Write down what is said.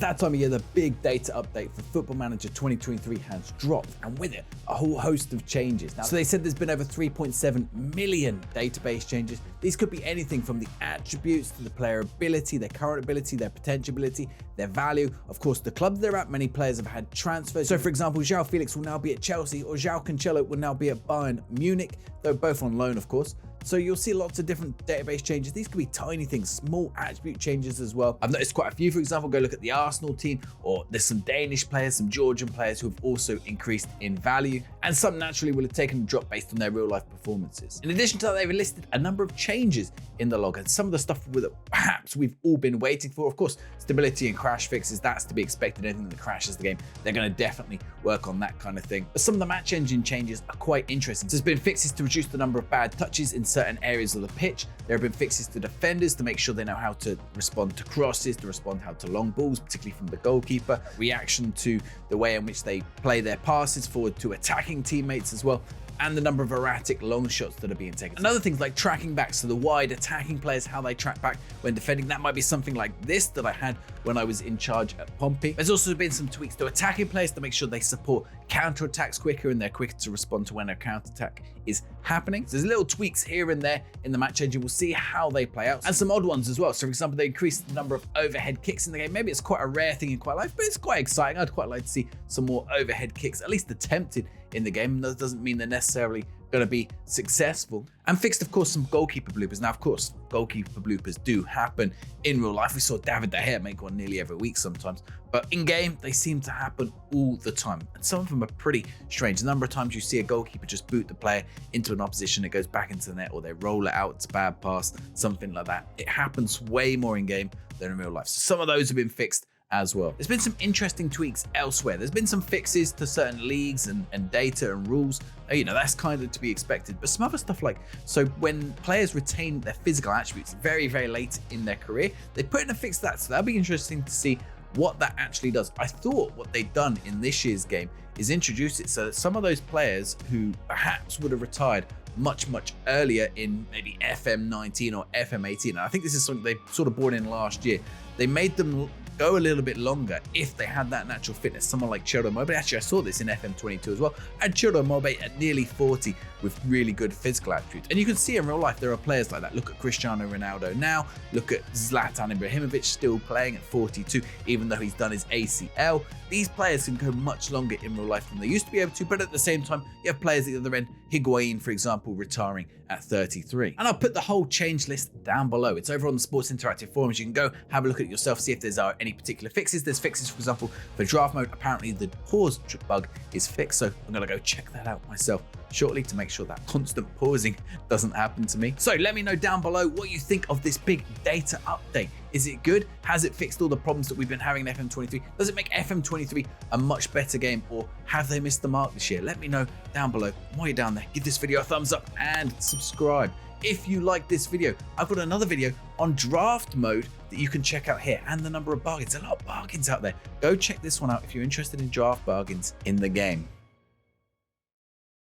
that time of year, the big data update for Football Manager 2023 has dropped, and with it, a whole host of changes. Now, so they said there's been over 3.7 million database changes. These could be anything from the attributes to the player ability, their current ability, their potential ability, their value, of course, the club they're at. Many players have had transfers. So for example, João Felix will now be at Chelsea, or João Cancelo will now be at Bayern Munich. They're both on loan, of course. So you'll see lots of different database changes. These could be tiny things, small attribute changes as well. I've noticed quite a few. For example, go look at the Arsenal team, or there's some Danish players, some Georgian players who have also increased in value, and some naturally will have taken a drop based on their real life performances. In addition to that, they've listed a number of changes in the log, and some of the stuff that perhaps we've all been waiting for. Of course, stability and crash fixes, that's to be expected. Anything that crashes the game, they're going to definitely work on that kind of thing. But some of the match engine changes are quite interesting. So there's been fixes to reduce the number of bad touches in certain areas of the pitch. There have been fixes to defenders to make sure they know how to respond to crosses, to respond how to long balls, particularly from the goalkeeper. Reaction to the way in which they play their passes forward to attacking teammates as well, and the number of erratic long shots that are being taken. And other things like tracking back, so the wide attacking players, how they track back when defending. That might be something like this that I had when I was in charge at Pompey. There's also been some tweaks to attacking players to make sure they support counter-attacks quicker, and they're quicker to respond to when a counter-attack is happening. So there's little tweaks here and there in the match engine. We'll see how they play out, and some odd ones as well. So for example, they increased the number of overhead kicks in the game. Maybe it's quite a rare thing in quite life, but it's quite exciting. I'd quite like to see some more overhead kicks, at least attempted in the game. That doesn't mean they're necessarily going to be successful. And fixed, of course, some goalkeeper bloopers. Now, of course, goalkeeper bloopers do happen in real life. We saw David De Gea make one nearly every week sometimes, but in game, they seem to happen all the time. And some of them are pretty strange. The number of times you see a goalkeeper just boot the player into an opposition, it goes back into the net, or they roll it out, it's a bad pass, something like that. It happens way more in game than in real life. So some of those have been fixed as well. There's been some interesting tweaks elsewhere. There's been some fixes to certain leagues and data and rules. You know, that's kind of to be expected. But some other stuff like, so when players retain their physical attributes very, very late in their career, they put in a fix to that. So that'll be interesting to see what that actually does. I thought what they'd done in this year's game is introduce it so that some of those players who perhaps would have retired much earlier in maybe FM19 or FM18, and I think this is something they sort of brought in last year, they made them go a little bit longer if they had that natural fitness. Someone like Chiro Immobile, actually I saw this in FM22 as well, and Chiro Immobile at nearly 40 with really good physical attributes. And you can see in real life there are players like that. Look at Cristiano Ronaldo now, look at Zlatan Ibrahimovic still playing at 42, even though he's done his ACL. These players can go much longer in real life than they used to be able to, but at the same time, you have players at the other end, Higuain, for example, retiring at 33. And I'll put the whole change list down below. It's over on the Sports Interactive forums. You can go have a look at it yourself, see if there's any particular fixes. There's fixes, for example, for draft mode. Apparently the pause bug is fixed, so I'm gonna go check that out myself shortly to make sure that constant pausing doesn't happen to me. So let me know down below what you think of this big data update. Is it good? Has it fixed all the problems that we've been having in FM23? Does it make FM23 a much better game, or have they missed the mark this year? Let me know down below. While you're down there, give this video a thumbs up and subscribe. If you like this video, I've got another video on draft mode that you can check out here, and the number of bargains. A lot of bargains out there. Go check this one out if you're interested in draft bargains in the game.